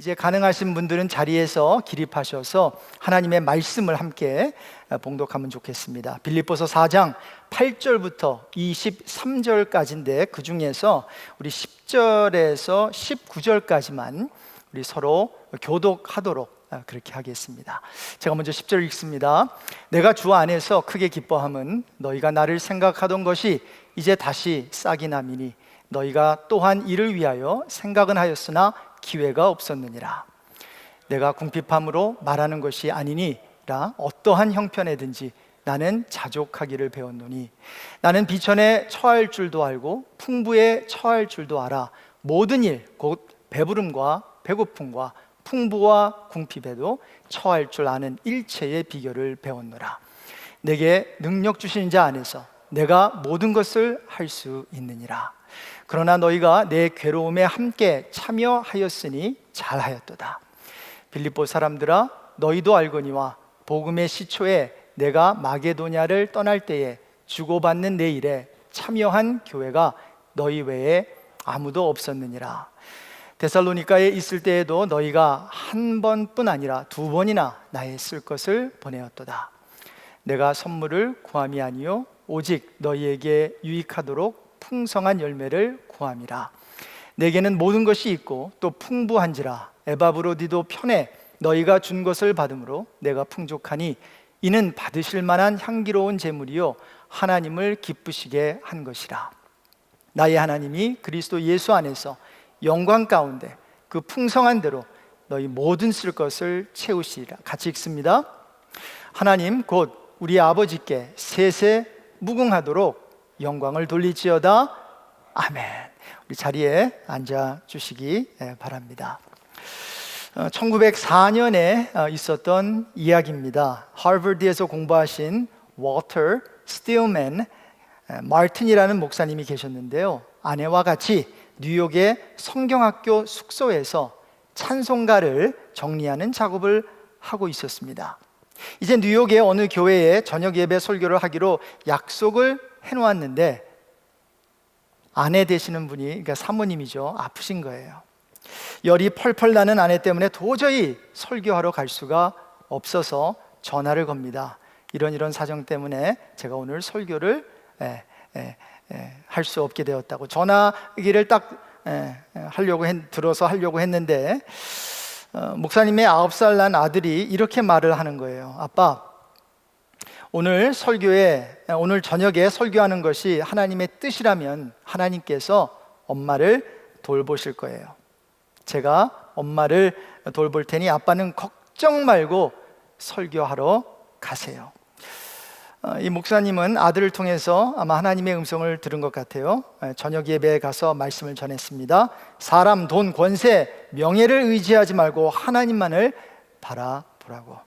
이제 가능하신 분들은 자리에서 기립하셔서 하나님의 말씀을 함께 봉독하면 좋겠습니다. 빌립보서 4장 8절부터 23절까지인데 그 중에서 우리 10절에서 19절까지만 우리 서로 교독하도록 그렇게 하겠습니다. 제가 먼저 10절 읽습니다. 내가 주 안에서 크게 기뻐함은 너희가 나를 생각하던 것이 이제 다시 싹이 나미니 너희가 또한 이를 위하여 생각은 하였으나 기회가 없었느니라. 내가 궁핍함으로 말하는 것이 아니니라. 어떠한 형편에든지 나는 자족하기를 배웠노니 나는 비천에 처할 줄도 알고 풍부에 처할 줄도 알아. 모든 일 곧 배부름과 배고픔과 풍부와 궁핍에도 처할 줄 아는 일체의 비결을 배웠노라. 내게 능력 주신 자 안에서 내가 모든 것을 할 수 있느니라. 그러나 너희가 내 괴로움에 함께 참여하였으니 잘하였도다. 빌립보 사람들아, 너희도 알거니와 복음의 시초에 내가 마게도냐를 떠날 때에 주고받는 내 일에 참여한 교회가 너희 외에 아무도 없었느니라. 데살로니가에 있을 때에도 너희가 한 번뿐 아니라 두 번이나 나의 쓸 것을 보내었도다. 내가 선물을 구함이 아니요 오직 너희에게 유익하도록 풍성한 열매를 구함이라. 내게는 모든 것이 있고 또 풍부한지라. 에바브로디도 편에 너희가 준 것을 받음으로 내가 풍족하니 이는 받으실 만한 향기로운 제물이요 하나님을 기쁘시게 한 것이라. 나의 하나님이 그리스도 예수 안에서 영광 가운데 그 풍성한 대로 너희 모든 쓸 것을 채우시리라. 같이 읽습니다. 하나님 곧 우리 아버지께 세세 무궁하도록 영광을 돌리지어다. 아멘. 우리 자리에 앉아 주시기 바랍니다. 1904년에 있었던 이야기입니다. 하버드에서 공부하신 워터 스틸맨 마틴이라는 목사님이 계셨는데요, 아내와 같이 뉴욕의 성경학교 숙소에서 찬송가를 정리하는 작업을 하고 있었습니다. 이제 뉴욕의 어느 교회에 저녁 예배 설교를 하기로 약속을 해놓았는데 아내 되시는 분이, 그러니까 사모님이죠, 아프신 거예요. 열이 펄펄 나는 아내 때문에 도저히 설교하러 갈 수가 없어서 전화를 겁니다. 이런 사정 때문에 제가 오늘 설교를 할 수 없게 되었다고. 전화기를 딱 들어서 하려고 했는데 목사님의 9살 난 아들이 이렇게 말을 하는 거예요. 아빠, 오늘 저녁에 설교하는 것이 하나님의 뜻이라면 하나님께서 엄마를 돌보실 거예요. 제가 엄마를 돌볼 테니 아빠는 걱정 말고 설교하러 가세요. 이 목사님은 아들을 통해서 아마 하나님의 음성을 들은 것 같아요. 저녁 예배에 가서 말씀을 전했습니다. 사람, 돈, 권세, 명예를 의지하지 말고 하나님만을 바라보라고.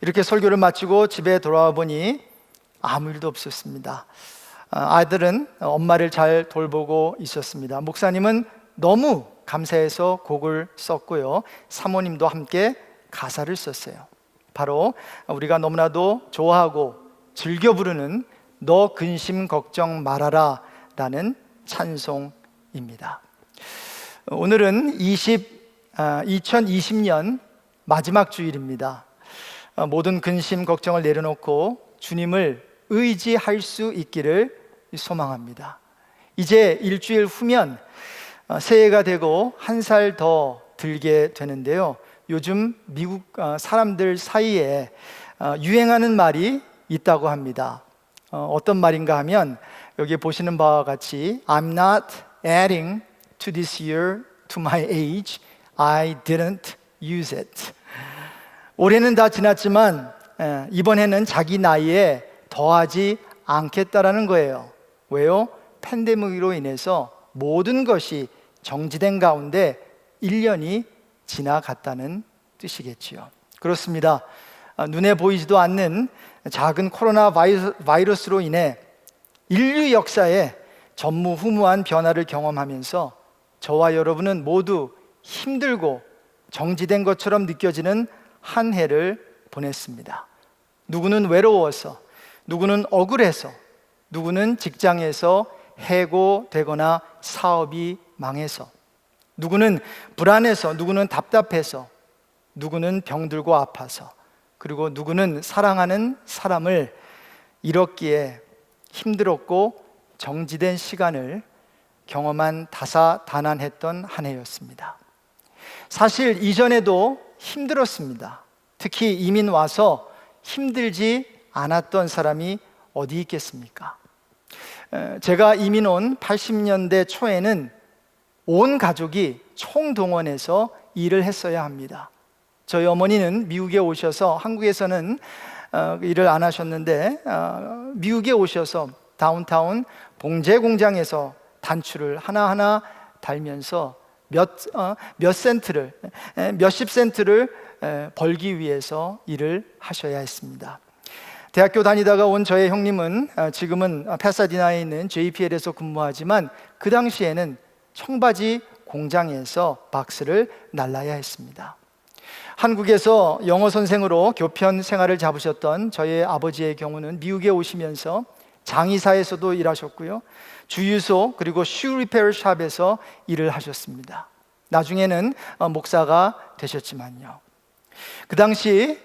이렇게 설교를 마치고 집에 돌아와 보니 아무 일도 없었습니다. 아들은 엄마를 잘 돌보고 있었습니다. 목사님은 너무 감사해서 곡을 썼고요, 사모님도 함께 가사를 썼어요. 바로 우리가 너무나도 좋아하고 즐겨 부르는 너 근심 걱정 말아라 라는 찬송입니다. 오늘은 2020년 마지막 주일입니다. 모든 근심 걱정을 내려놓고 주님을 의지할 수 있기를 소망합니다. 이제 일주일 후면 새해가 되고 한 살 더 들게 되는데요, 요즘 미국 사람들 사이에 유행하는 말이 있다고 합니다. 어떤 말인가 하면 여기 보시는 바와 같이 I'm not adding to this year to my age. I didn't use it. 올해는 다 지났지만 이번에는 자기 나이에 더하지 않겠다라는 거예요. 왜요? 팬데믹으로 인해서 모든 것이 정지된 가운데 1년이 지나갔다는 뜻이겠지요. 그렇습니다. 눈에 보이지도 않는 작은 코로나 바이러스로 인해 인류 역사에 전무후무한 변화를 경험하면서 저와 여러분은 모두 힘들고 정지된 것처럼 느껴지는 한 해를 보냈습니다. 누구는 외로워서, 누구는 억울해서, 누구는 직장에서 해고되거나 사업이 망해서, 누구는 불안해서, 누구는 답답해서, 누구는 병들고 아파서, 그리고 누구는 사랑하는 사람을 잃었기에 힘들었고 정지된 시간을 경험한 다사다난했던 한 해였습니다. 사실 이전에도 힘들었습니다. 특히 이민 와서 힘들지 않았던 사람이 어디 있겠습니까? 제가 이민 온 80년대 초에는 온 가족이 총동원해서 일을 했어야 합니다. 저희 어머니는 미국에 오셔서, 한국에서는 일을 안 하셨는데 미국에 오셔서 다운타운 봉제 공장에서 단추를 하나하나 달면서 몇십 센트를 벌기 위해서 일을 하셔야 했습니다. 대학교 다니다가 온 저의 형님은 지금은 파사디나에 있는 JPL에서 근무하지만 그 당시에는 청바지 공장에서 박스를 날라야 했습니다. 한국에서 영어 선생으로 교편 생활을 잡으셨던 저의 아버지의 경우는 미국에 오시면서 장의사에서도 일하셨고요, 주유소 그리고 슈 리페어 샵에서 일을 하셨습니다. 나중에는 목사가 되셨지만요, 그 당시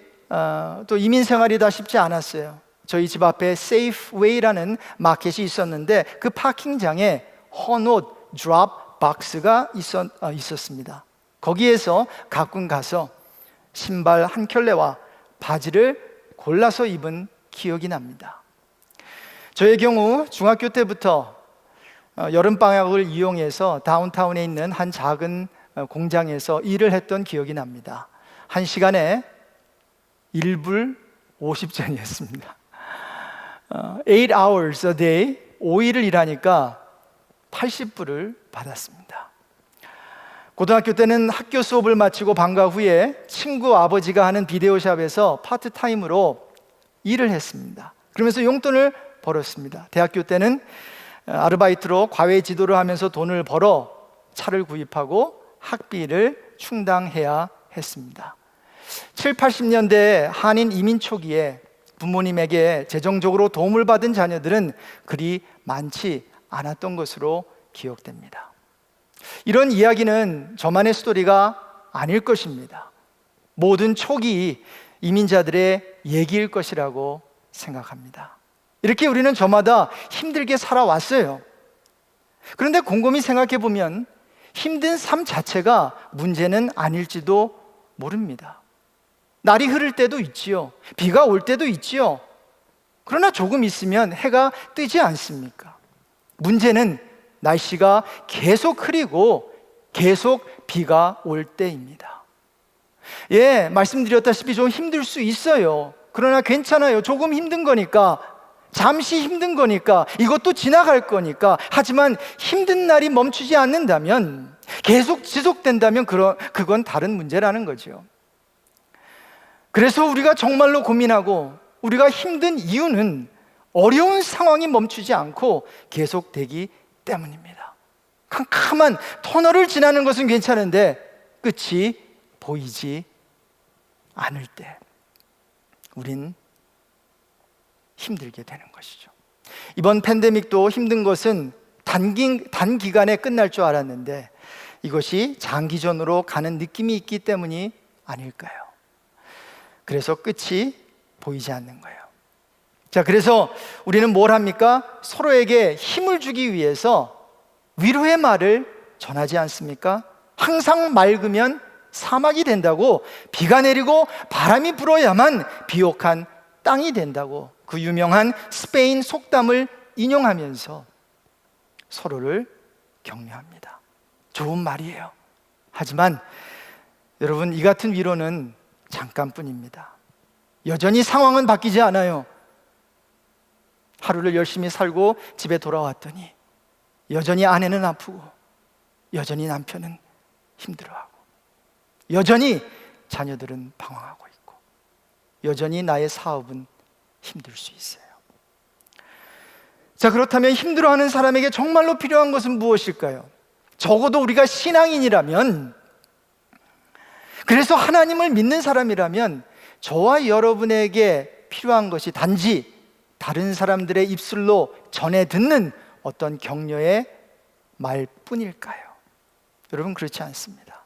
또 이민 생활이 다 쉽지 않았어요. 저희 집 앞에 세이프웨이라는 마켓이 있었는데 그 파킹장에 헌옷 드롭 박스가 있었습니다. 거기에서 가끔 가서 신발 한 켤레와 바지를 골라서 입은 기억이 납니다. 저의 경우 중학교 때부터 여름방학을 이용해서 다운타운에 있는 한 작은 공장에서 일을 했던 기억이 납니다. 한 시간에 1불 50전이었습니다. 8 hours a day, 5일을 일하니까 80불을 받았습니다. 고등학교 때는 학교 수업을 마치고 방과 후에 친구 아버지가 하는 비데오샵에서 파트타임으로 일을 했습니다. 그러면서 용돈을 벌었습니다. 대학교 때는 아르바이트로 과외 지도를 하면서 돈을 벌어 차를 구입하고 학비를 충당해야 했습니다. 7, 80년대 한인 이민 초기에 부모님에게 재정적으로 도움을 받은 자녀들은 그리 많지 않았던 것으로 기억됩니다. 이런 이야기는 저만의 스토리가 아닐 것입니다. 모든 초기 이민자들의 얘기일 것이라고 생각합니다. 이렇게 우리는 저마다 힘들게 살아왔어요. 그런데 곰곰이 생각해 보면 힘든 삶 자체가 문제는 아닐지도 모릅니다. 날이 흐를 때도 있지요. 비가 올 때도 있지요. 그러나 조금 있으면 해가 뜨지 않습니까? 문제는 날씨가 계속 흐리고 계속 비가 올 때입니다. 말씀드렸다시피 좀 힘들 수 있어요. 그러나 괜찮아요. 조금 힘든 거니까, 잠시 힘든 거니까, 이것도 지나갈 거니까. 하지만 힘든 날이 멈추지 않는다면, 계속 지속된다면 그건 다른 문제라는 거죠. 그래서 우리가 정말로 고민하고 우리가 힘든 이유는 어려운 상황이 멈추지 않고 계속되기 때문입니다. 캄캄한 터널을 지나는 것은 괜찮은데 끝이 보이지 않을 때 우린 힘들게 되는 것이죠. 이번 팬데믹도 힘든 것은 단기간에 끝날 줄 알았는데 이것이 장기전으로 가는 느낌이 있기 때문이 아닐까요? 그래서 끝이 보이지 않는 거예요. 자, 그래서 우리는 뭘 합니까? 서로에게 힘을 주기 위해서 위로의 말을 전하지 않습니까? 항상 맑으면 사막이 된다고, 비가 내리고 바람이 불어야만 비옥한 땅이 된다고, 그 유명한 스페인 속담을 인용하면서 서로를 격려합니다. 좋은 말이에요. 하지만 여러분, 이 같은 위로는 잠깐뿐입니다. 여전히 상황은 바뀌지 않아요. 하루를 열심히 살고 집에 돌아왔더니 여전히 아내는 아프고, 여전히 남편은 힘들어하고, 여전히 자녀들은 방황하고 있고, 여전히 나의 사업은 힘들 수 있어요. 자, 그렇다면 힘들어하는 사람에게 정말로 필요한 것은 무엇일까요? 적어도 우리가 신앙인이라면, 그래서 하나님을 믿는 사람이라면 저와 여러분에게 필요한 것이 단지 다른 사람들의 입술로 전해 듣는 어떤 격려의 말뿐일까요? 여러분, 그렇지 않습니다.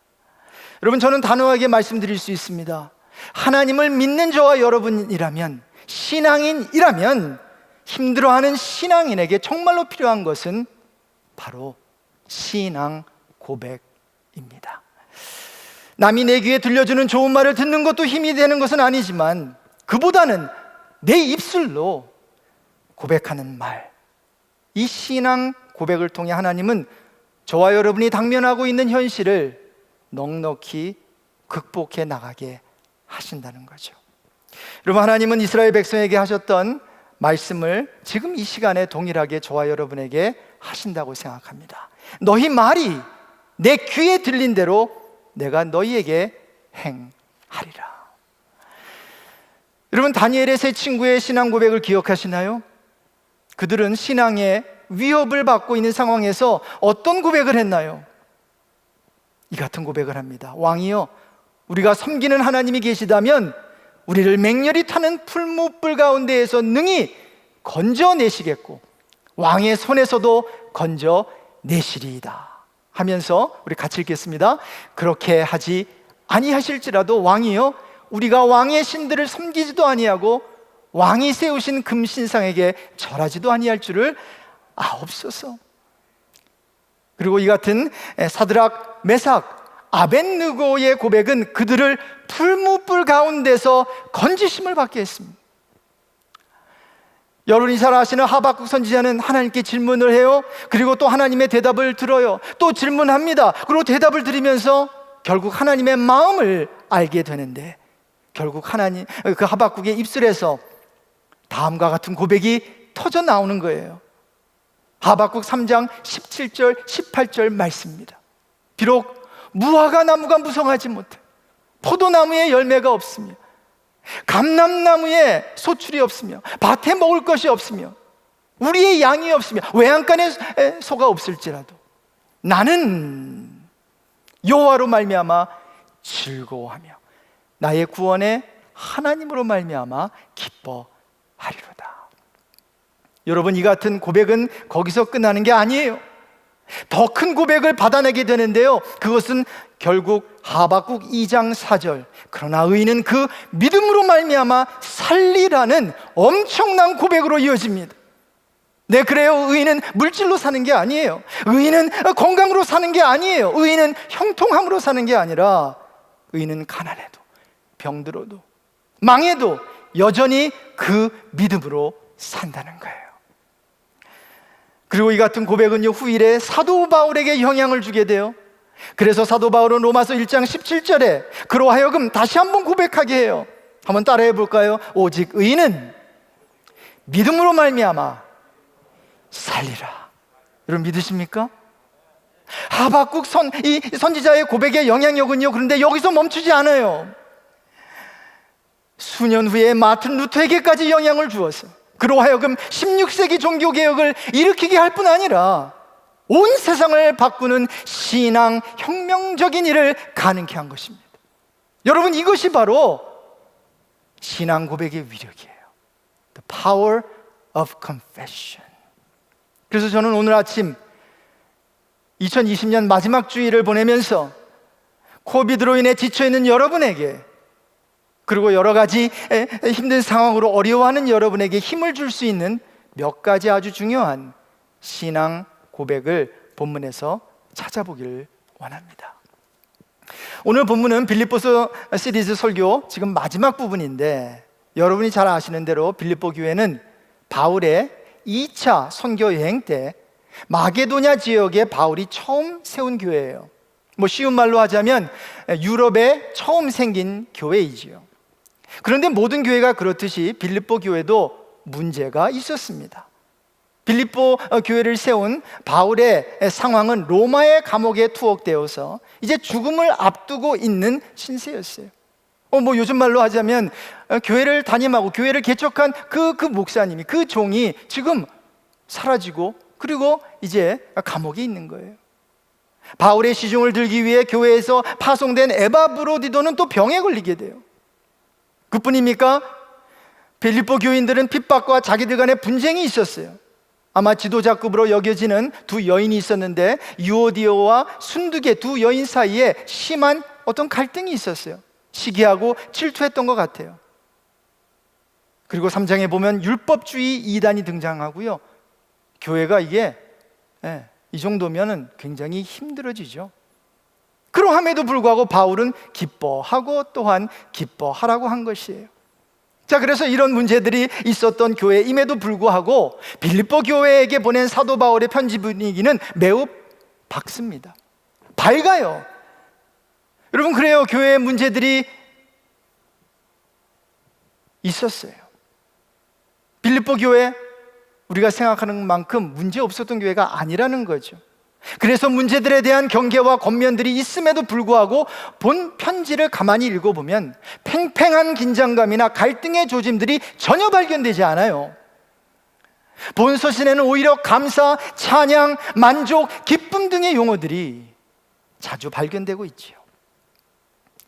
여러분, 저는 단호하게 말씀드릴 수 있습니다. 하나님을 믿는 저와 여러분이라면, 신앙인이라면, 힘들어하는 신앙인에게 정말로 필요한 것은 바로 신앙 고백입니다. 남이 내 귀에 들려주는 좋은 말을 듣는 것도 힘이 되는 것은 아니지만, 그보다는 내 입술로 고백하는 말, 이 신앙 고백을 통해 하나님은 저와 여러분이 당면하고 있는 현실을 넉넉히 극복해 나가게 하신다는 거죠. 여러분, 하나님은 이스라엘 백성에게 하셨던 말씀을 지금 이 시간에 동일하게 저와 여러분에게 하신다고 생각합니다. 너희 말이 내 귀에 들린 대로 내가 너희에게 행하리라. 여러분, 다니엘의 세 친구의 신앙 고백을 기억하시나요? 그들은 신앙의 위협을 받고 있는 상황에서 어떤 고백을 했나요? 이 같은 고백을 합니다. 왕이여, 우리가 섬기는 하나님이 계시다면 우리를 맹렬히 타는 풀무불 가운데에서 능히 건져내시겠고 왕의 손에서도 건져내시리이다 하면서 우리 같이 읽겠습니다. 그렇게 하지 아니하실지라도 왕이여, 우리가 왕의 신들을 섬기지도 아니하고 왕이 세우신 금신상에게 절하지도 아니할 줄을 아옵소서. 그리고 이 같은 사드락, 메삭, 아벳느고의 고백은 그들을 풀무불 가운데서 건지심을 받게 했습니다. 여러분이 잘 아시는 하박국 선지자는 하나님께 질문을 해요. 그리고 또 하나님의 대답을 들어요. 또 질문합니다. 그리고 대답을 들으면서 결국 하나님의 마음을 알게 되는데, 결국 하나님, 그 하박국의 입술에서 다음과 같은 고백이 터져 나오는 거예요. 하박국 3장 17절 18절 말씀입니다. 비록 무화과 나무가 무성하지 못해, 포도나무에 열매가 없으며, 감람나무에 소출이 없으며, 밭에 먹을 것이 없으며, 우리의 양이 없으며, 외양간에 소가 없을지라도 나는 여호와로 말미암아 즐거워하며 나의 구원의 하나님으로 말미암아 기뻐하리로다. 여러분, 이 같은 고백은 거기서 끝나는 게 아니에요. 더 큰 고백을 받아내게 되는데요, 그것은 결국 하박국 2장 4절 그러나 의인은 그 믿음으로 말미암아 살리라는 엄청난 고백으로 이어집니다. 네, 그래요. 의인은 물질로 사는 게 아니에요. 의인은 건강으로 사는 게 아니에요. 의인은 형통함으로 사는 게 아니라, 의인은 가난해도 병들어도 망해도 여전히 그 믿음으로 산다는 거예요. 그리고 이 같은 고백은요, 후일에 사도 바울에게 영향을 주게 돼요. 그래서 사도 바울은 로마서 1장 17절에 그로 하여금 다시 한번 고백하게 해요. 한번 따라해 볼까요? 오직 의인은 믿음으로 말미암아 살리라. 여러분, 믿으십니까? 하박국 이 선지자의 고백의 영향력은요, 그런데 여기서 멈추지 않아요. 수년 후에 마틴 루터에게까지 영향을 주어서 그로 하여금 16세기 종교개혁을 일으키게 할 뿐 아니라 온 세상을 바꾸는 신앙 혁명적인 일을 가능케 한 것입니다. 여러분, 이것이 바로 신앙 고백의 위력이에요. The power of confession. 그래서 저는 오늘 아침 2020년 마지막 주일을 보내면서 코비드로 인해 지쳐있는 여러분에게, 그리고 여러 가지 힘든 상황으로 어려워하는 여러분에게 힘을 줄 수 있는 몇 가지 아주 중요한 신앙 고백을 본문에서 찾아보기를 원합니다. 오늘 본문은 빌립보서 시리즈 설교 지금 마지막 부분인데, 여러분이 잘 아시는 대로 빌립보 교회는 바울의 2차 선교 여행 때 마게도냐 지역에 바울이 처음 세운 교회예요. 쉬운 말로 하자면 유럽에 처음 생긴 교회이지요. 그런데 모든 교회가 그렇듯이 빌립보 교회도 문제가 있었습니다. 빌립보 교회를 세운 바울의 상황은 로마의 감옥에 투옥되어서 이제 죽음을 앞두고 있는 신세였어요. 요즘 말로 하자면 교회를 담임하고 교회를 개척한 그 목사님이, 그 종이 지금 사라지고, 그리고 이제 감옥에 있는 거예요. 바울의 시중을 들기 위해 교회에서 파송된 에바브로디도는 또 병에 걸리게 돼요. 그뿐입니까? 빌립보 교인들은 핍박과 자기들 간의 분쟁이 있었어요. 아마 지도자급으로 여겨지는 두 여인이 있었는데 유오디오와 순두계 두 여인 사이에 심한 어떤 갈등이 있었어요. 시기하고 질투했던 것 같아요. 그리고 3장에 보면 율법주의 이단이 등장하고요. 교회가 이게 이 정도면 굉장히 힘들어지죠. 그러함에도 불구하고 바울은 기뻐하고 또한 기뻐하라고 한 것이에요. 자, 그래서 이런 문제들이 있었던 교회임에도 불구하고 빌립보 교회에게 보낸 사도 바울의 편지 분위기는 매우 밝습니다. 밝아요. 여러분, 그래요. 교회에 문제들이 있었어요. 빌립보 교회, 우리가 생각하는 만큼 문제 없었던 교회가 아니라는 거죠. 그래서 문제들에 대한 경계와 권면들이 있음에도 불구하고 본 편지를 가만히 읽어보면 팽팽한 긴장감이나 갈등의 조짐들이 전혀 발견되지 않아요. 본 서신에는 오히려 감사, 찬양, 만족, 기쁨 등의 용어들이 자주 발견되고 있지요.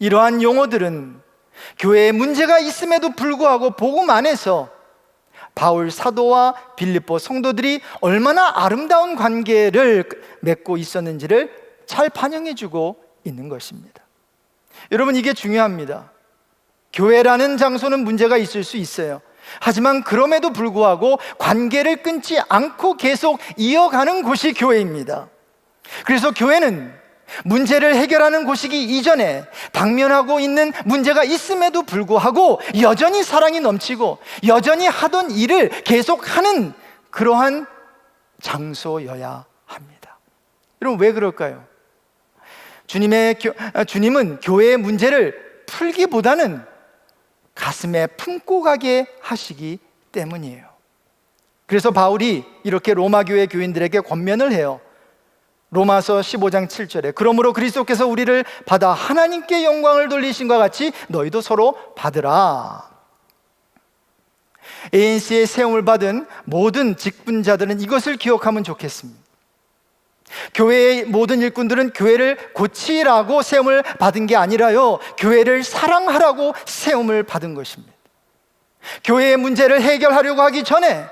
이러한 용어들은 교회에 문제가 있음에도 불구하고 복음 안에서 바울 사도와 빌립보 성도들이 얼마나 아름다운 관계를 맺고 있었는지를 잘 반영해주고 있는 것입니다. 여러분, 이게 중요합니다. 교회라는 장소는 문제가 있을 수 있어요. 하지만 그럼에도 불구하고 관계를 끊지 않고 계속 이어가는 곳이 교회입니다. 그래서 교회는 문제를 해결하는 곳이기 이전에 당면하고 있는 문제가 있음에도 불구하고 여전히 사랑이 넘치고 여전히 하던 일을 계속하는 그러한 장소여야 합니다. 여러분, 왜 그럴까요? 주님은 교회의 문제를 풀기보다는 가슴에 품고 가게 하시기 때문이에요. 그래서 바울이 이렇게 로마 교회 교인들에게 권면을 해요. 로마서 15장 7절에 그러므로 그리스도께서 우리를 받아 하나님께 영광을 돌리신과 같이 너희도 서로 받으라. ANC의 세움을 받은 모든 직분자들은 이것을 기억하면 좋겠습니다. 교회의 모든 일꾼들은 교회를 고치라고 세움을 받은 게 아니라요, 교회를 사랑하라고 세움을 받은 것입니다. 교회의 문제를 해결하려고 하기 전에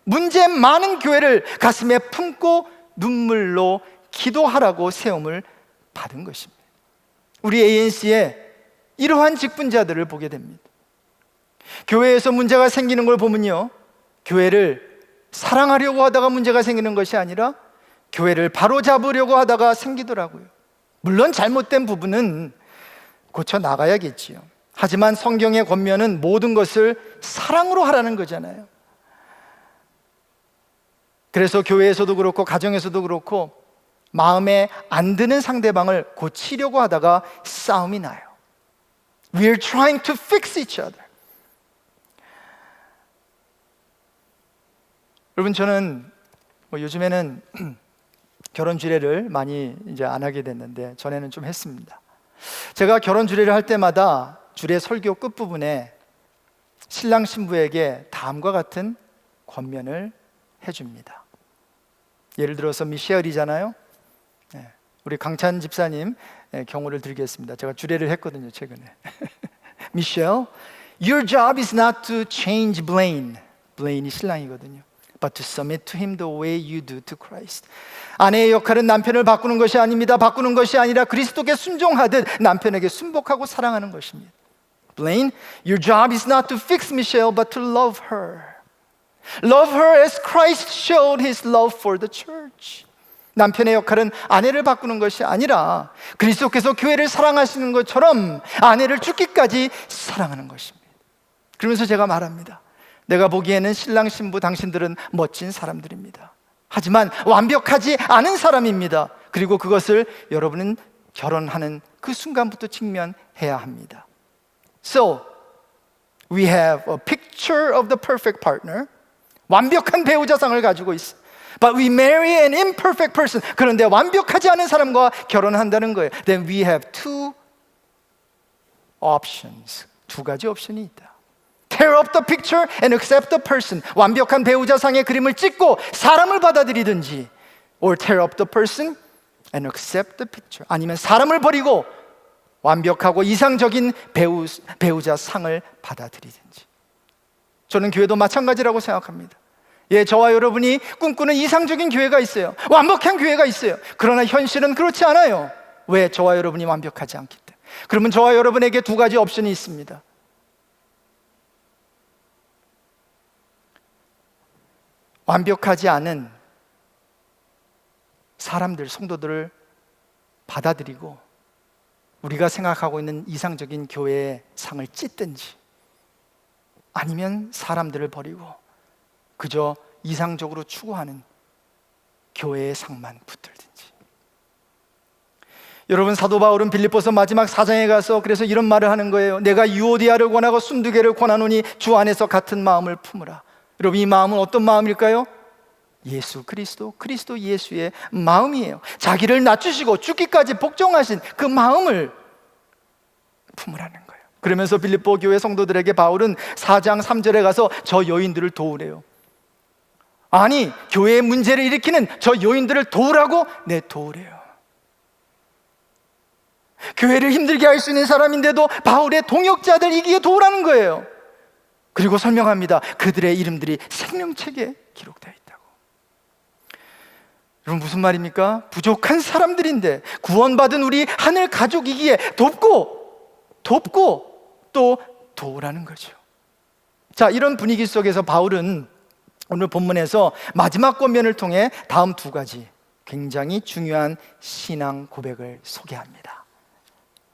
문제 많은 교회를 가슴에 품고 눈물로 기도하라고 세움을 받은 것입니다. 우리 ANC에 이러한 직분자들을 보게 됩니다. 교회에서 문제가 생기는 걸 보면요, 교회를 사랑하려고 하다가 문제가 생기는 것이 아니라 교회를 바로잡으려고 하다가 생기더라고요. 물론 잘못된 부분은 고쳐 나가야겠지요. 하지만 성경의 권면은 모든 것을 사랑으로 하라는 거잖아요. 그래서 교회에서도 그렇고 가정에서도 그렇고 마음에 안 드는 상대방을 고치려고 하다가 싸움이 나요. We're trying to fix each other. 여러분, 저는 요즘에는 결혼 주례를 많이 이제 안 하게 됐는데 전에는 좀 했습니다. 제가 결혼 주례를 할 때마다 주례 설교 끝부분에 신랑 신부에게 다음과 같은 권면을 해줍니다. 예를 들어서 미셸이잖아요. 우리 강찬 집사님 경우를 드리겠습니다. 제가 주례를 했거든요, 최근에. Michelle, your job is not to change Blaine. Blaine이 신랑이거든요. But to submit to him the way you do to Christ. 아내의 역할은 남편을 바꾸는 것이 아닙니다. 바꾸는 것이 아니라 그리스도께 순종하듯 남편에게 순복하고 사랑하는 것입니다. Blaine, your job is not to fix Michelle, but to love her. Love her as Christ showed his love for the church. 남편의 역할은 아내를 바꾸는 것이 아니라 그리스도께서 교회를 사랑하시는 것처럼 아내를 죽기까지 사랑하는 것입니다. 그러면서 제가 말합니다. 내가 보기에는 신랑 신부 당신들은 멋진 사람들입니다. 하지만 완벽하지 않은 사람입니다. 그리고 그것을 여러분은 결혼하는 그 순간부터 직면해야 합니다. So, we have a picture of the perfect partner. 완벽한 배우자상을 가지고 있어. But we marry an imperfect person. 그런데 완벽하지 않은 사람과 결혼한다는 거예요. Then we have two options. 두 가지 옵션이 있다. Tear up the picture and accept the person. 완벽한 배우자상의 그림을 찍고 사람을 받아들이든지, or tear up the person and accept the picture. 아니면 사람을 버리고 완벽하고 이상적인 배우자 상을 받아들이든지. 저는 교회도 마찬가지라고 생각합니다. 예, 저와 여러분이 꿈꾸는 이상적인 교회가 있어요. 완벽한 교회가 있어요. 그러나 현실은 그렇지 않아요. 왜? 저와 여러분이 완벽하지 않기 때문에. 그러면 저와 여러분에게 두 가지 옵션이 있습니다. 완벽하지 않은 사람들, 성도들을 받아들이고 우리가 생각하고 있는 이상적인 교회의 상을 찢든지, 아니면 사람들을 버리고 그저 이상적으로 추구하는 교회의 상만 붙들든지. 여러분, 사도 바울은 빌립보서 마지막 4장에 가서 그래서 이런 말을 하는 거예요. 내가 유오디아를 권하고 순두개를 권하노니 주 안에서 같은 마음을 품으라. 여러분, 이 마음은 어떤 마음일까요? 예수 그리스도, 그리스도 예수의 마음이에요. 자기를 낮추시고 죽기까지 복종하신 그 마음을 품으라는 거예요. 그러면서 빌립보 교회 성도들에게 바울은 4장 3절에 가서 저 여인들을 도우래요. 아니, 교회의 문제를 일으키는 저 여인들을 도우라고? 네, 도우래요. 교회를 힘들게 할 수 있는 사람인데도 바울의 동역자들 이기에 도우라는 거예요. 그리고 설명합니다. 그들의 이름들이 생명책에 기록되어 있다고. 여러분, 무슨 말입니까? 부족한 사람들인데 구원받은 우리 하늘 가족이기에 돕고 또 도우라는 거죠. 자, 이런 분위기 속에서 바울은 오늘 본문에서 마지막 권면을 통해 다음 두 가지 굉장히 중요한 신앙 고백을 소개합니다.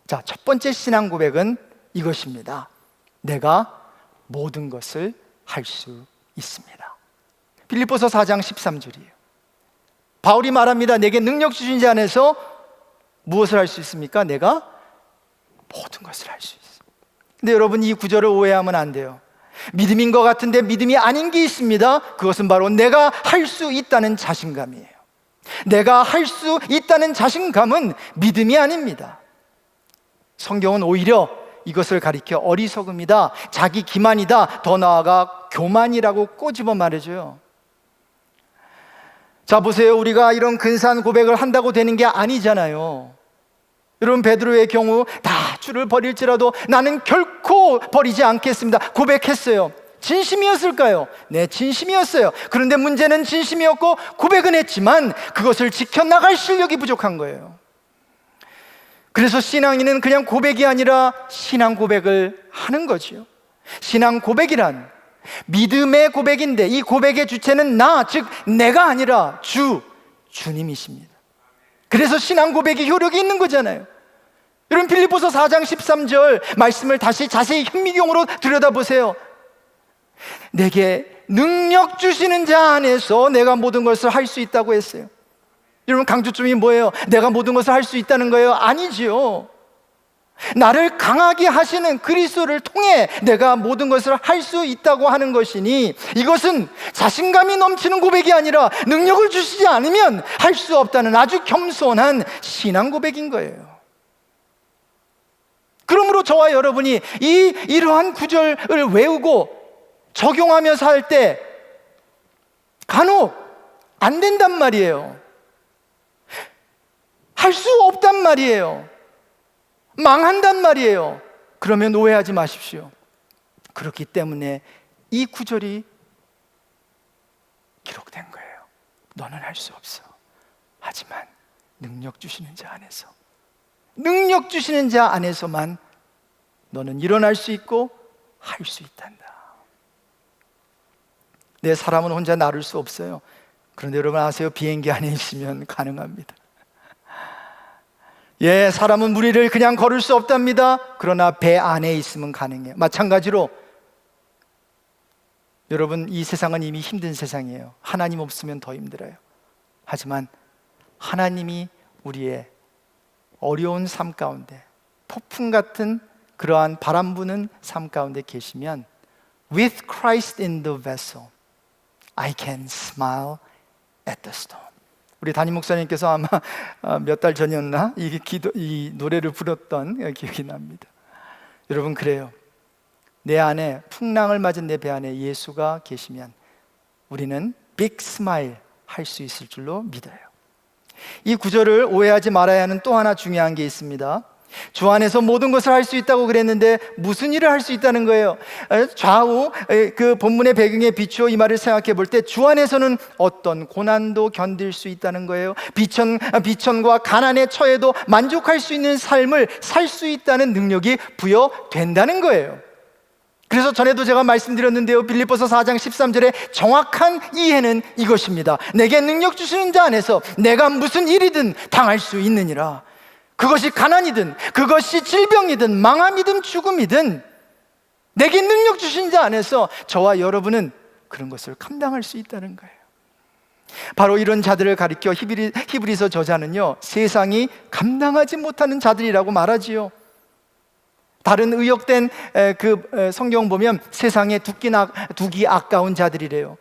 자, 첫 번째 신앙 고백은 이것입니다. 내가 모든 것을 할 수 있습니다. 빌립보서 4장 13절이에요. 바울이 말합니다. 내게 능력 주신 자 안에서 무엇을 할 수 있습니까? 내가 모든 것을 할 수 있습니다. 근데 여러분, 이 구절을 오해하면 안 돼요. 믿음인 것 같은데 믿음이 아닌 게 있습니다. 그것은 바로 내가 할 수 있다는 자신감이에요. 내가 할 수 있다는 자신감은 믿음이 아닙니다. 성경은 오히려 이것을 가리켜 어리석음이다, 자기 기만이다, 더 나아가 교만이라고 꼬집어 말해줘요. 자, 보세요. 우리가 이런 근사한 고백을 한다고 되는 게 아니잖아요. 여러분, 베드로의 경우 다 주를 버릴지라도 나는 결코 버리지 않겠습니다 고백했어요. 진심이었을까요? 네, 진심이었어요. 그런데 문제는 진심이었고 고백은 했지만 그것을 지켜나갈 실력이 부족한 거예요. 그래서 신앙인은 그냥 고백이 아니라 신앙 고백을 하는 거지요. 신앙 고백이란 믿음의 고백인데 이 고백의 주체는 나, 즉 내가 아니라 주님이십니다. 그래서 신앙 고백이 효력이 있는 거잖아요. 여러분, 빌립보서 4장 13절 말씀을 다시 자세히 현미경으로 들여다보세요. 내게 능력 주시는 자 안에서 내가 모든 것을 할 수 있다고 했어요. 여러분, 강조점이 뭐예요? 내가 모든 것을 할 수 있다는 거예요? 아니지요. 나를 강하게 하시는 그리스도를 통해 내가 모든 것을 할 수 있다고 하는 것이니 이것은 자신감이 넘치는 고백이 아니라 능력을 주시지 않으면 할 수 없다는 아주 겸손한 신앙 고백인 거예요. 그러므로 저와 여러분이 이러한 구절을 외우고 적용하며 살 때 간혹 안 된단 말이에요. 할 수 없단 말이에요. 망한단 말이에요. 그러면 오해하지 마십시오. 그렇기 때문에 이 구절이 기록된 거예요. 너는 할 수 없어. 하지만 능력 주시는 자 안에서, 능력 주시는 자 안에서만 너는 일어날 수 있고 할 수 있단다. 내 사람은 혼자 나를 수 없어요. 그런데 여러분 아세요? 비행기 안에 있으면 가능합니다. 예, 사람은 물 위를 그냥 걸을 수 없답니다. 그러나 배 안에 있으면 가능해요. 마찬가지로 여러분, 이 세상은 이미 힘든 세상이에요. 하나님 없으면 더 힘들어요. 하지만 하나님이 우리의 어려운 삶 가운데, 폭풍 같은 그러한 바람 부는 삶 가운데 계시면 With Christ in the vessel, I can smile at the storm. 우리 담임 목사님께서 아마 몇 달 전이었나 이 노래를 불렀던 기억이 납니다. 여러분, 그래요. 내 안에 풍랑을 맞은 내 배 안에 예수가 계시면 우리는 빅 스마일 할 수 있을 줄로 믿어요. 이 구절을 오해하지 말아야 하는 또 하나 중요한 게 있습니다. 주 안에서 모든 것을 할 수 있다고 그랬는데 무슨 일을 할 수 있다는 거예요? 좌우 그 본문의 배경에 비추어 이 말을 생각해 볼 때 주 안에서는 어떤 고난도 견딜 수 있다는 거예요. 비천과 가난에 처해도 만족할 수 있는 삶을 살 수 있다는 능력이 부여된다는 거예요. 그래서 전에도 제가 말씀드렸는데요, 빌립보서 4장 13절에 정확한 이해는 이것입니다. 내게 능력 주시는 자 안에서 내가 무슨 일이든 당할 수 있느니라. 그것이 가난이든 그것이 질병이든 망함이든 죽음이든 내게 능력 주신 자 안에서 저와 여러분은 그런 것을 감당할 수 있다는 거예요. 바로 이런 자들을 가리켜 히브리서 저자는요, 세상이 감당하지 못하는 자들이라고 말하지요. 다른 의역된 그 성경 보면 세상에 두기 아까운 자들이래요.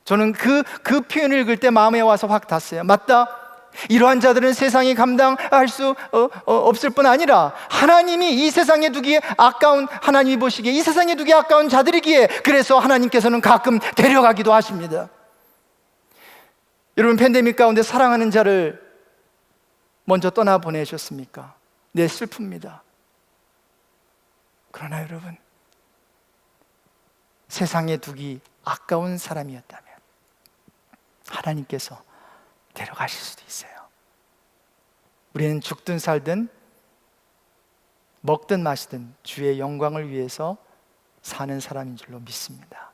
저는 그 표현을 읽을 때 마음에 와서 확 닿았어요. 맞다. 이러한 자들은 세상이 감당할 수 없을 뿐 아니라 하나님이 이 세상에 두기에 아까운, 하나님이 보시기에 이 세상에 두기에 아까운 자들이기에 그래서 하나님께서는 가끔 데려가기도 하십니다. 여러분, 팬데믹 가운데 사랑하는 자를 먼저 떠나보내셨습니까? 네, 슬픕니다. 그러나 여러분, 세상에 두기 아까운 사람이었다면 하나님께서 데려가실 수도 있어요. 우리는 죽든 살든 먹든 마시든 주의 영광을 위해서 사는 사람인 줄로 믿습니다.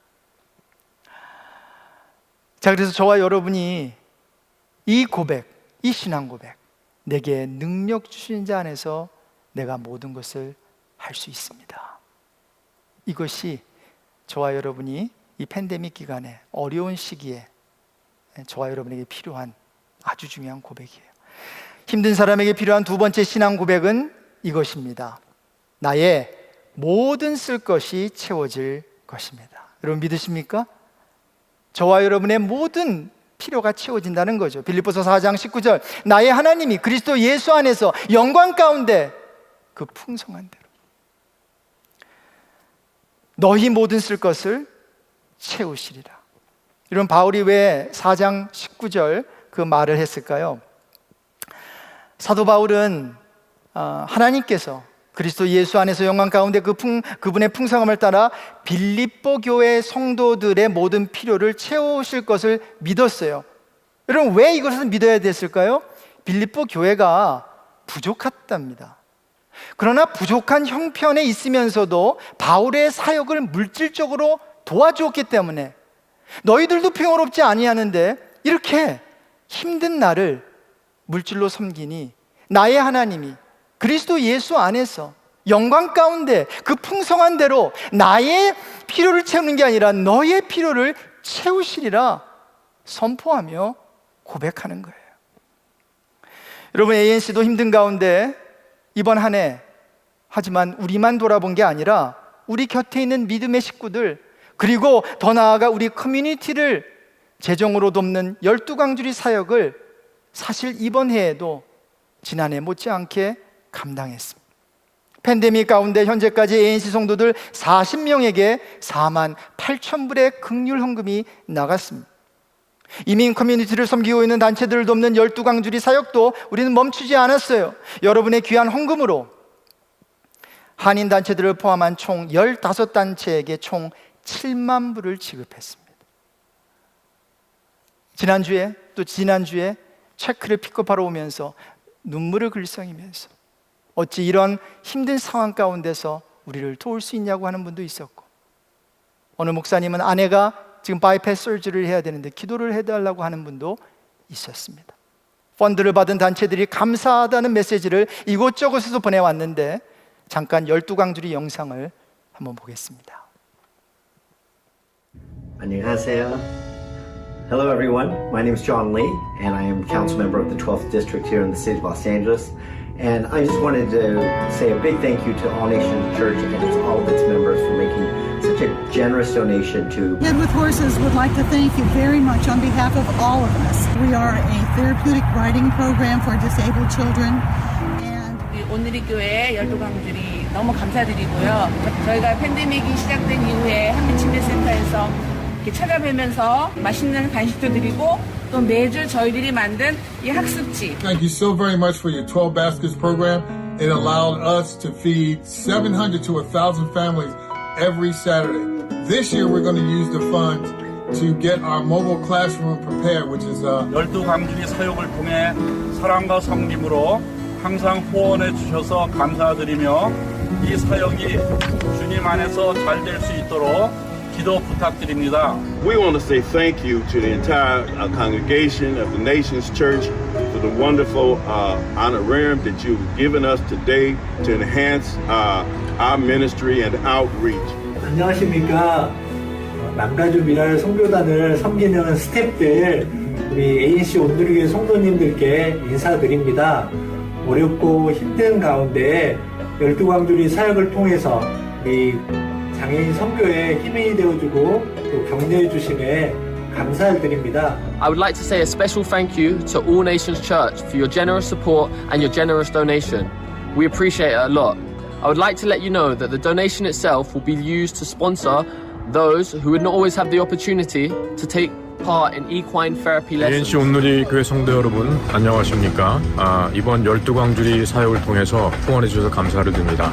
자, 그래서 저와 여러분이 이 고백, 이 신앙 고백, 내게 능력 주신 자 안에서 내가 모든 것을 할 수 있습니다. 이것이 저와 여러분이 이 팬데믹 기간에 어려운 시기에 저와 여러분에게 필요한 아주 중요한 고백이에요. 힘든 사람에게 필요한 두 번째 신앙 고백은 이것입니다. 나의 모든 쓸 것이 채워질 것입니다. 여러분 믿으십니까? 저와 여러분의 모든 필요가 채워진다는 거죠. 빌립보서 4장 19절, 나의 하나님이 그리스도 예수 안에서 영광 가운데 그 풍성한 대로 너희 모든 쓸 것을 채우시리라. 이런 바울이 왜 4장 19절 그 말을 했을까요? 사도 바울은 하나님께서 그리스도 예수 안에서 영광 가운데 그분의 풍성함을 따라 빌립보 교회 성도들의 모든 필요를 채우실 것을 믿었어요. 여러분, 왜 이것을 믿어야 됐을까요? 빌립보 교회가 부족했답니다. 그러나 부족한 형편에 있으면서도 바울의 사역을 물질적으로 도와주었기 때문에 너희들도 평화롭지 아니하는데 이렇게 힘든 나를 물질로 섬기니 나의 하나님이 그리스도 예수 안에서 영광 가운데 그 풍성한 대로 나의 필요를 채우는 게 아니라 너의 필요를 채우시리라 선포하며 고백하는 거예요. 여러분, ANC도 힘든 가운데 이번 한 해, 하지만 우리만 돌아본 게 아니라 우리 곁에 있는 믿음의 식구들, 그리고 더 나아가 우리 커뮤니티를 재정으로 돕는 12강주리 사역을 사실 이번 해에도 지난해 못지않게 감당했습니다. 팬데믹 가운데 현재까지 ANC 성도들 40명에게 4만 8천 불의 긍휼 헌금이 나갔습니다. 이민 커뮤니티를 섬기고 있는 단체들을 돕는 12강주리 사역도 우리는 멈추지 않았어요. 여러분의 귀한 헌금으로 한인 단체들을 포함한 총 15단체에게 총 7만 불을 지급했습니다. 지난주에 또 지난주에 체크를 픽업하러 오면서 눈물을 글썽이면서 어찌 이런 힘든 상황 가운데서 우리를 도울 수 있냐고 하는 분도 있었고, 어느 목사님은 아내가 지금 바이패스 서저리를 해야 되는데 기도를 해달라고 하는 분도 있었습니다. 펀드를 받은 단체들이 감사하다는 메시지를 이곳저곳에서 보내왔는데 잠깐 12강주리 영상을 한번 보겠습니다. 안녕하세요. Hello everyone, my name is John Lee and I am council member of the 12th district here in the city of Los Angeles, and I just wanted to say a big thank you to All Nations Church and all of its members for making such a generous donation to Head with Horses would like to thank you very much on behalf of all of us. We are a therapeutic riding program for disabled children. 온누리 교회 12강주리 너무 감사드리고요. 저희가 팬데믹이 시작된 이후에 한빛침대센터에서 이렇게 찾아뵈면서 맛있는 간식도 드리고 또 매주 저희들이 만든 이 학습지. Thank you so very much for your 12 Baskets program. it allowed us to feed 700 to 1,000 families every Saturday. This year, we're going to use the funds to get our mobile classroom prepared, which is 12강주리 사역을 통해 사랑과 섬김으로 항상 후원해 주셔서 감사드리며 이 사역이 주님 안에서 잘 될 수 있도록 기도 부탁드립니다. We want to say thank you to the entire congregation of the Nations Church for the wonderful honorarium that you've given us today to enhance our ministry and outreach. 안녕하십니까. 남가주 미랄 선교단을 섬기는 스태프들, 우리 ANC 온누리교회 성도님들께 인사드립니다. 어렵고 힘든 가운데 12광주리 사역을 통해서 우리 장애인 선교에 힘이 되어주고 또 격려해 주심에 감사드립니다. I would like to say a special thank you to All Nations Church for your generous support and your generous donation. We appreciate it a lot. I would like to let you know that the donation itself will be used to sponsor those who would not always have the opportunity to take part in equine therapy lessons. ANC 온누리 교회 성도 여러분 안녕하십니까? 이번 12광주리 사역을 통해서 후원해 주셔서 감사를 드립니다.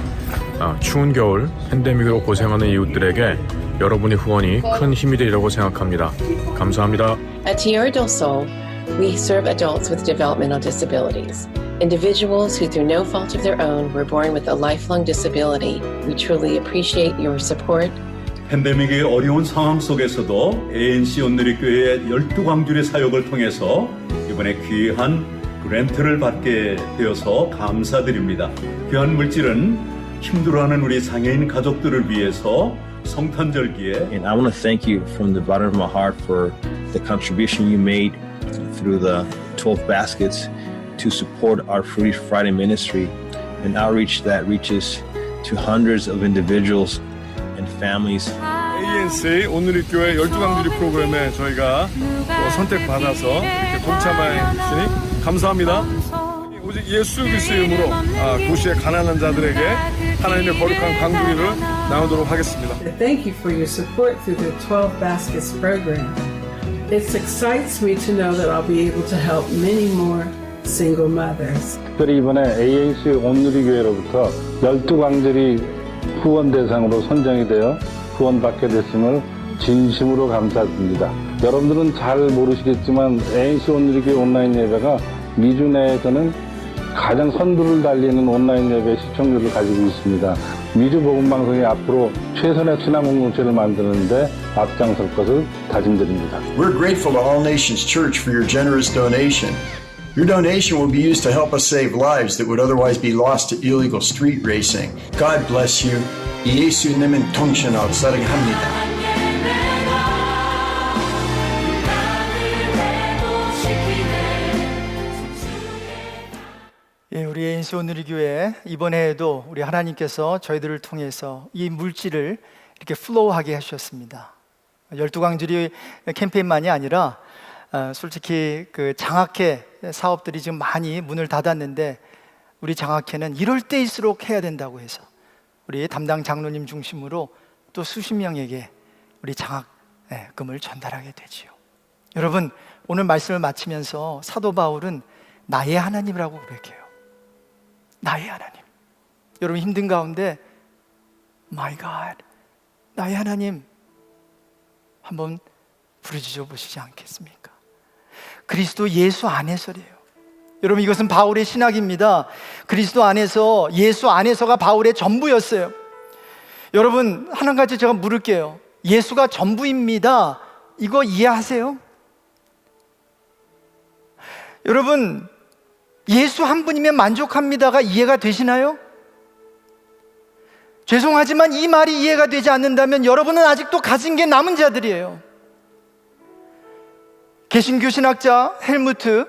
추운 겨울 팬데믹으로 고생하는 이웃들에게 여러분의 후원이 큰 힘이 되리라고 생각합니다. 감사합니다. At Tierra del Sol, we serve adults with developmental disabilities. Individuals who through no fault of their own were born with a lifelong disability. We truly appreciate your support. 팬데믹의 어려운 상황 속에서도 ANC 온누리교회의 12광주리 사역을 통해서 이번에 귀한 그랜트를 받게 되어서 감사드립니다. 귀한 물질은 힘들어하는 우리 장애인 가족들을 위해서 성탄절기에 And I want to thank you from the bottom of my heart for the contribution you made through the 12 baskets to support our Free Friday ministry and outreach that reaches to hundreds of individuals and families. ANC 온누리교회 12강주리 프로그램에 저희가 또 선택받아서 이렇게 동참하였으니 감사합니다. 오직 예수 그리스도의 이름으로 도시의 가난한 자들에게 하나님의 거룩한 광주리를 나누도록 하겠습니다. Thank you for your support through the 12 Baskets program. It excites me to know that I'll be able to help many more single mothers. 특별히 이번에 ANC 온누리교회로부터 12광주리 후원 대상으로 선정이 되어 후원받게 됐음을 진심으로 감사드립니다. 여러분들은 잘 모르시겠지만 ANC 온누리교회 온라인 예배가 미주 내에서는 가장 선두를 달리는 온라인 예배 시청률을 가지고 있습니다. 미주 복음방송이 앞으로 최선의 신앙 공동체를 만드는데 앞장설 것을 다짐드립니다. We're grateful to All Nations Church for your generous donation. Your donation will be used to help us save lives that would otherwise be lost to illegal street racing. God bless you. 예수님은 통신하고 사랑합니다. 우리 ANC 온누리교회 이번에도 우리 하나님께서 저희들을 통해서 이 물질을 이렇게 플로우하게 하셨습니다. 12강주리 캠페인만이 아니라 솔직히 그 장학회 사업들이 지금 많이 문을 닫았는데 우리 장학회는 이럴 때일수록 해야 된다고 해서 우리 담당 장로님 중심으로 또 수십 명에게 우리 장학금을 전달하게 되지요. 여러분, 오늘 말씀을 마치면서 사도 바울은 나의 하나님이라고 고백해요. 나의 하나님. 여러분 힘든 가운데 My God, 나의 하나님 한번 부르짖어 보시지 않겠습니까? 그리스도 예수 안에서래요. 여러분 이것은 바울의 신학입니다. 그리스도 안에서, 예수 안에서가 바울의 전부였어요. 여러분 한 가지 제가 물을게요. 예수가 전부입니다. 이거 이해하세요? 여러분 예수 한 분이면 만족합니다가 이해가 되시나요? 죄송하지만 이 말이 이해가 되지 않는다면 여러분은 아직도 가진 게 남은 자들이에요. 개신교 신학자 헬무트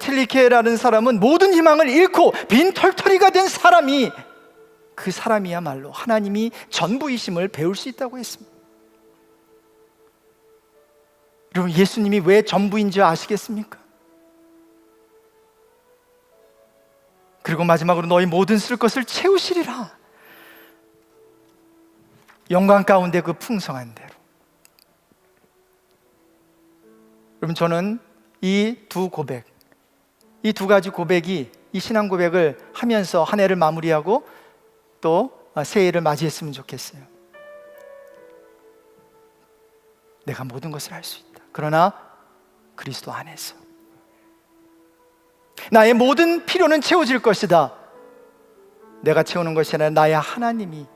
틸리케라는 사람은 모든 희망을 잃고 빈털터리가 된 사람이 그 사람이야말로 하나님이 전부이심을 배울 수 있다고 했습니다. 여러분 예수님이 왜 전부인지 아시겠습니까? 그리고 마지막으로 너희 모든 쓸 것을 채우시리라. 영광 가운데 그 풍성한 대로. 여러분 저는 이 두 고백, 이 두 가지 고백이 이 신앙 고백을 하면서 한 해를 마무리하고 또 새해를 맞이했으면 좋겠어요. 내가 모든 것을 할 수 있다. 그러나 그리스도 안에서 나의 모든 필요는 채워질 것이다. 내가 채우는 것이 아니라 나의 하나님이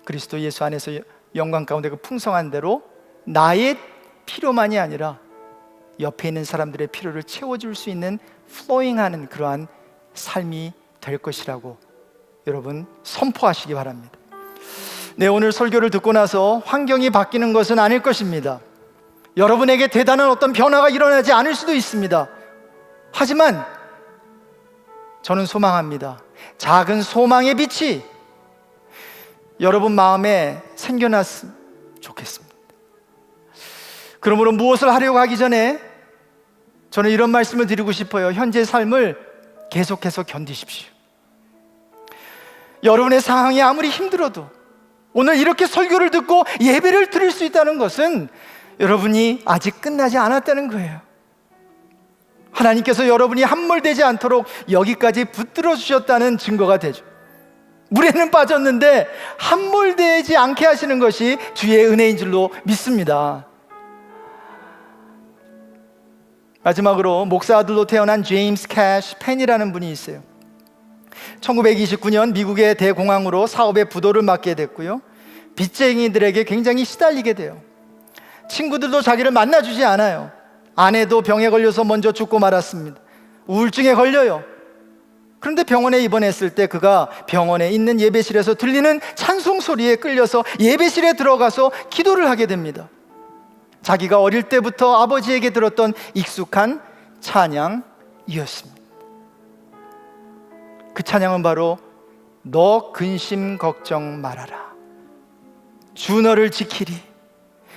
그리스도 예수 안에서 영광 가운데 그 풍성한 대로 나의 필요만이 아니라 옆에 있는 사람들의 필요를 채워줄 수 있는 플로잉하는 그러한 삶이 될 것이라고 여러분 선포하시기 바랍니다. 네, 오늘 설교를 듣고 나서 환경이 바뀌는 것은 아닐 것입니다. 여러분에게 대단한 어떤 변화가 일어나지 않을 수도 있습니다. 하지만 저는 소망합니다. 작은 소망의 빛이 여러분 마음에 생겨났으면 좋겠습니다. 그러므로 무엇을 하려고 하기 전에 저는 이런 말씀을 드리고 싶어요. 현재의 삶을 계속해서 견디십시오. 여러분의 상황이 아무리 힘들어도 오늘 이렇게 설교를 듣고 예배를 드릴 수 있다는 것은 여러분이 아직 끝나지 않았다는 거예요. 하나님께서 여러분이 함몰되지 않도록 여기까지 붙들어 주셨다는 증거가 되죠. 물에는 빠졌는데 함몰되지 않게 하시는 것이 주의 은혜인 줄로 믿습니다. 마지막으로 목사 아들로 태어난 제임스 캐시 펜이라는 분이 있어요. 1929년 미국의 대공황으로 사업의 부도를 맞게 됐고요, 빚쟁이들에게 굉장히 시달리게 돼요. 친구들도 자기를 만나주지 않아요. 아내도 병에 걸려서 먼저 죽고 말았습니다. 우울증에 걸려요. 그런데 병원에 입원했을 때 그가 병원에 있는 예배실에서 들리는 찬송 소리에 끌려서 예배실에 들어가서 기도를 하게 됩니다. 자기가 어릴 때부터 아버지에게 들었던 익숙한 찬양이었습니다. 그 찬양은 바로 너 근심 걱정 말아라, 주 너를 지키리,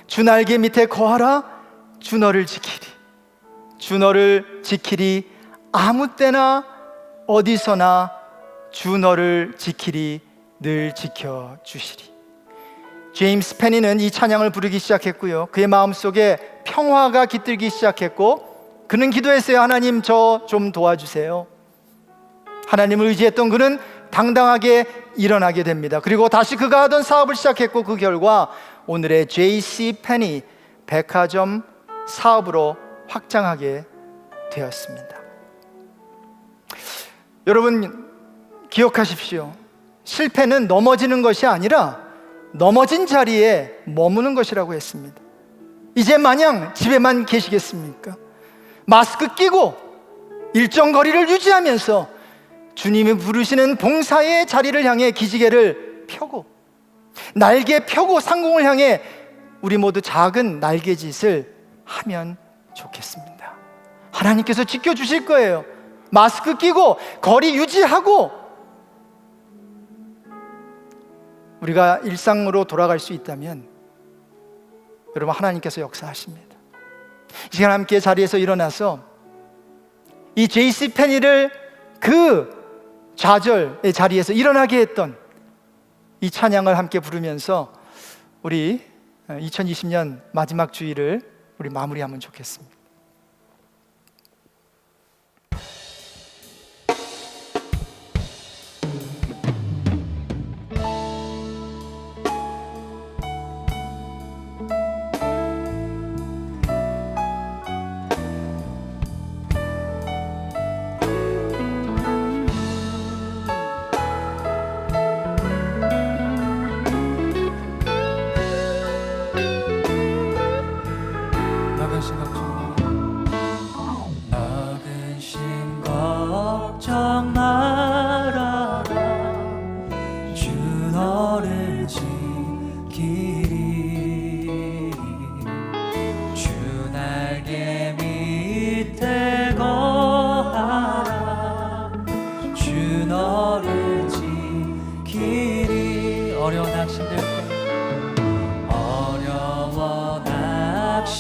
주 날개 밑에 거하라, 주 너를 지키리, 주 너를 지키리, 아무 때나 어디서나 주 너를 지키리, 늘 지켜주시리. 제임스 페니는 이 찬양을 부르기 시작했고요, 그의 마음속에 평화가 깃들기 시작했고 그는 기도했어요. 하나님, 저 좀 도와주세요. 하나님을 의지했던 그는 당당하게 일어나게 됩니다. 그리고 다시 그가 하던 사업을 시작했고 그 결과 오늘의 JC 페니 백화점 사업으로 확장하게 되었습니다. 여러분 기억하십시오. 실패는 넘어지는 것이 아니라 넘어진 자리에 머무는 것이라고 했습니다. 이제 마냥 집에만 계시겠습니까? 마스크 끼고 일정 거리를 유지하면서 주님이 부르시는 봉사의 자리를 향해 기지개를 펴고 날개 펴고 상공을 향해 우리 모두 작은 날개짓을 하면 좋겠습니다. 하나님께서 지켜주실 거예요. 마스크 끼고 거리 유지하고 우리가 일상으로 돌아갈 수 있다면 여러분 하나님께서 역사하십니다. 이 시간 함께 자리에서 일어나서 이 JC 페니를 그 좌절의 자리에서 일어나게 했던 이 찬양을 함께 부르면서 우리 2020년 마지막 주일을 우리 마무리하면 좋겠습니다.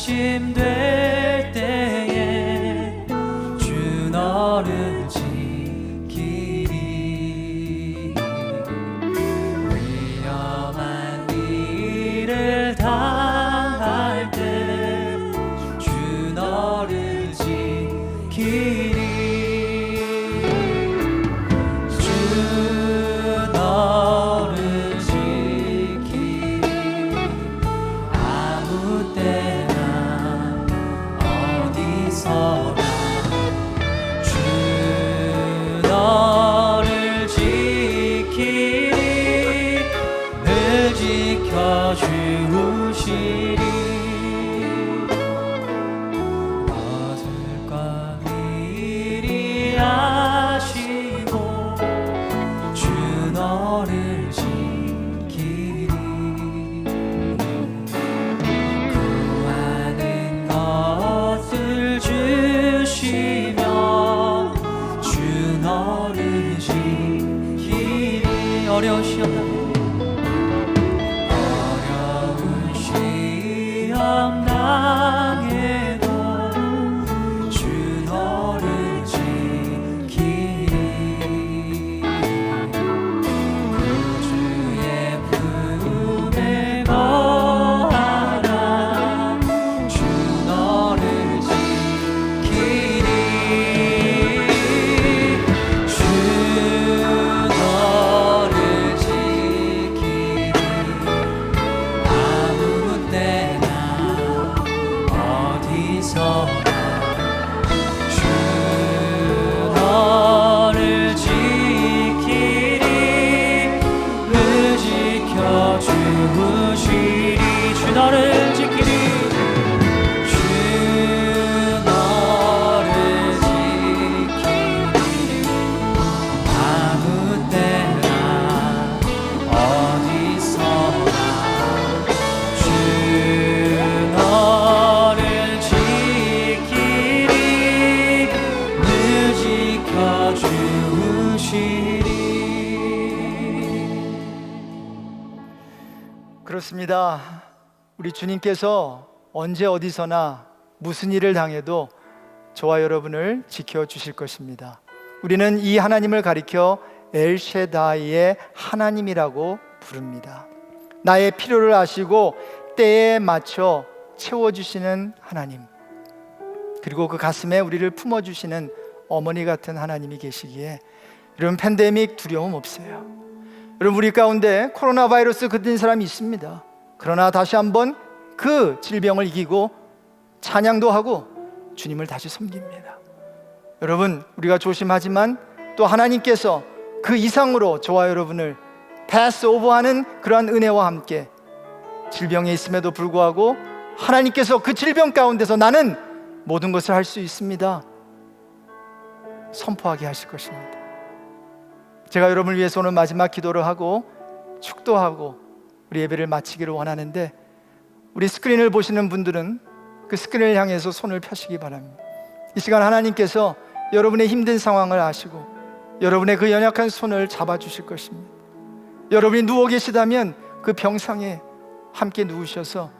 낙심될 때에 주 너를 지키리. 위험한 일을 당할 때 주 너를 지키리. 지켜주시리 거슬과 미리 아시고 주 너를 지키리 구하는 것을 주시며 주 너를 지키리 어려운 시험 당해도 주 너를 지키리 구주의 품에 거하라 주 너를 지키리 주 너를 지키리 아무 때나 어디서나 주 너를 지키리 늘 지켜주시리 주 너를 지키리 주 너를 지키리 아무 때나 어디서나 주 너를 지키리 늘 지켜주시리 그렇습니다. 우리 주님께서 언제 어디서나 무슨 일을 당해도 저와 여러분을 지켜주실 것입니다. 우리는 이 하나님을 가리켜 엘셰다이의 하나님이라고 부릅니다. 나의 필요를 아시고 때에 맞춰 채워주시는 하나님, 그리고 그 가슴에 우리를 품어주시는 어머니 같은 하나님이 계시기에 여러분, 팬데믹 두려움 없어요. 여러분, 우리 가운데 코로나 바이러스 걸린 사람이 있습니다. 그러나 다시 한번 그 질병을 이기고 찬양도 하고 주님을 다시 섬깁니다. 여러분, 우리가 조심하지만 또 하나님께서 그 이상으로 저와 여러분을 패스오버하는 그러한 은혜와 함께 질병에 있음에도 불구하고 하나님께서 그 질병 가운데서 나는 모든 것을 할 수 있습니다 선포하게 하실 것입니다. 제가 여러분을 위해서 오늘 마지막 기도를 하고 축도하고 우리 예배를 마치기를 원하는데, 우리 스크린을 보시는 분들은 그 스크린을 향해서 손을 펴시기 바랍니다. 이 시간 하나님께서 여러분의 힘든 상황을 아시고 여러분의 그 연약한 손을 잡아주실 것입니다. 여러분이 누워 계시다면 그 병상에 함께 누우셔서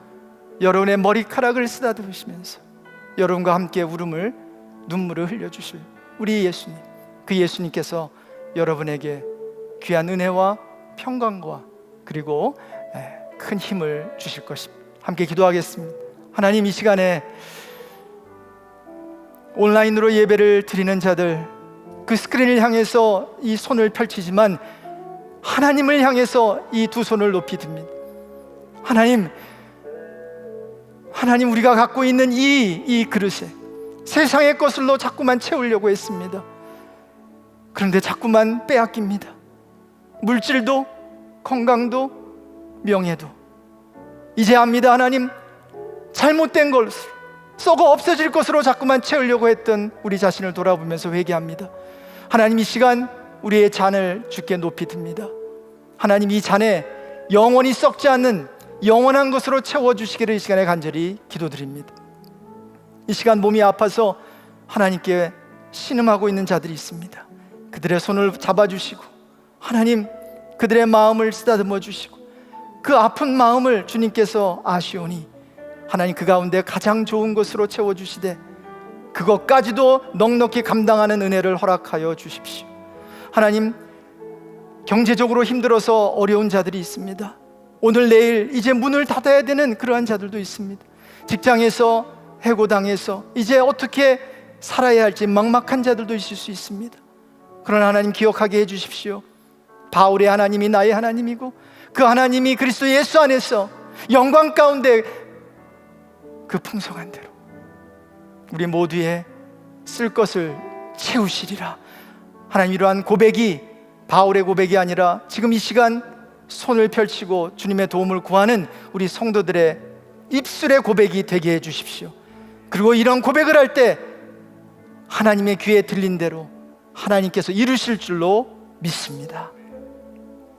여러분의 머리카락을 쓰다듬으시면서 여러분과 함께 눈물을 흘려주실 우리 예수님, 그 예수님께서 여러분에게 귀한 은혜와 평강과 그리고 큰 힘을 주실 것입니다. 함께 기도하겠습니다. 하나님, 이 시간에 온라인으로 예배를 드리는 자들, 그 스크린을 향해서 이 손을 펼치지만 하나님을 향해서 이 두 손을 높이 듭니다. 하나님, 우리가 갖고 있는 이 그릇에 세상의 것으로 자꾸만 채우려고 했습니다. 그런데 자꾸만 빼앗깁니다. 물질도, 건강도, 명예도. 이제 압니다. 하나님, 잘못된 것을, 썩어 없어질 것으로 자꾸만 채우려고 했던 우리 자신을 돌아보면서 회개합니다. 하나님, 이 시간 우리의 잔을 주께 높이 듭니다. 하나님, 이 잔에 영원히 썩지 않는 영원한 것으로 채워주시기를 이 시간에 간절히 기도드립니다. 이 시간 몸이 아파서 하나님께 신음하고 있는 자들이 있습니다. 그들의 손을 잡아주시고 하나님, 그들의 마음을 쓰다듬어 주시고 그 아픈 마음을 주님께서 아시오니 하나님, 그 가운데 가장 좋은 것으로 채워주시되 그것까지도 넉넉히 감당하는 은혜를 허락하여 주십시오. 하나님, 경제적으로 힘들어서 어려운 자들이 있습니다. 오늘 내일 이제 문을 닫아야 되는 그러한 자들도 있습니다. 직장에서 해고당해서 이제 어떻게 살아야 할지 막막한 자들도 있을 수 있습니다. 그러나 하나님, 기억하게 해주십시오. 바울의 하나님이 나의 하나님이고 그 하나님이 그리스도 예수 안에서 영광 가운데 그 풍성한 대로 우리 모두의 쓸 것을 채우시리라. 하나님, 이러한 고백이 바울의 고백이 아니라 지금 이 시간 손을 펼치고 주님의 도움을 구하는 우리 성도들의 입술의 고백이 되게 해 주십시오. 그리고 이런 고백을 할 때 하나님의 귀에 들린 대로 하나님께서 이루실 줄로 믿습니다.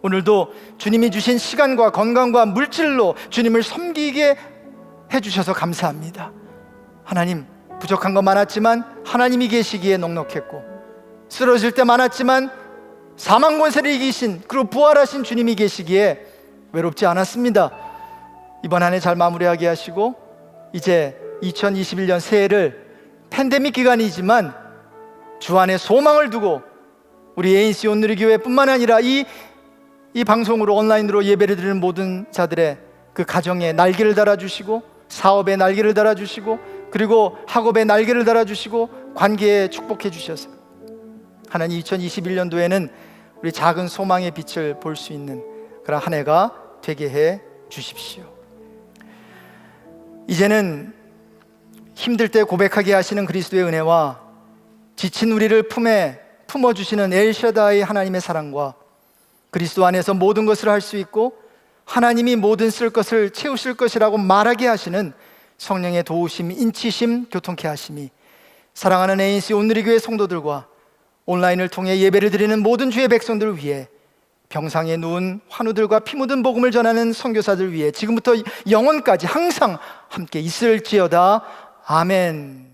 오늘도 주님이 주신 시간과 건강과 물질로 주님을 섬기게 해주셔서 감사합니다. 하나님, 부족한 거 많았지만 하나님이 계시기에 넉넉했고, 쓰러질 때 많았지만 사망 권세를 이기신, 그리고 부활하신 주님이 계시기에 외롭지 않았습니다. 이번 한 해 잘 마무리하게 하시고 이제 2021년 새해를 팬데믹 기간이지만 주 안에 소망을 두고 우리 ANC 온누리교회뿐만 아니라 이 방송으로 온라인으로 예배를 드리는 모든 자들의 그 가정에 날개를 달아주시고, 사업에 날개를 달아주시고, 그리고 학업에 날개를 달아주시고, 관계에 축복해 주셔서 하나님 2021년도에는 우리 작은 소망의 빛을 볼 수 있는 그런 한 해가 되게 해 주십시오. 이제는 힘들 때 고백하게 하시는 그리스도의 은혜와 지친 우리를 품에 품어주시는 엘샤다이 하나님의 사랑과 그리스도 안에서 모든 것을 할 수 있고 하나님이 모든 쓸 것을 채우실 것이라고 말하게 하시는 성령의 도우심, 인치심, 교통케 하심이 사랑하는 ANC 온누리교회 성도들과 온라인을 통해 예배를 드리는 모든 주의 백성들을 위해, 병상에 누운 환우들과 피 묻은 복음을 전하는 선교사들 위해 지금부터 영원까지 항상 함께 있을지어다. 아멘.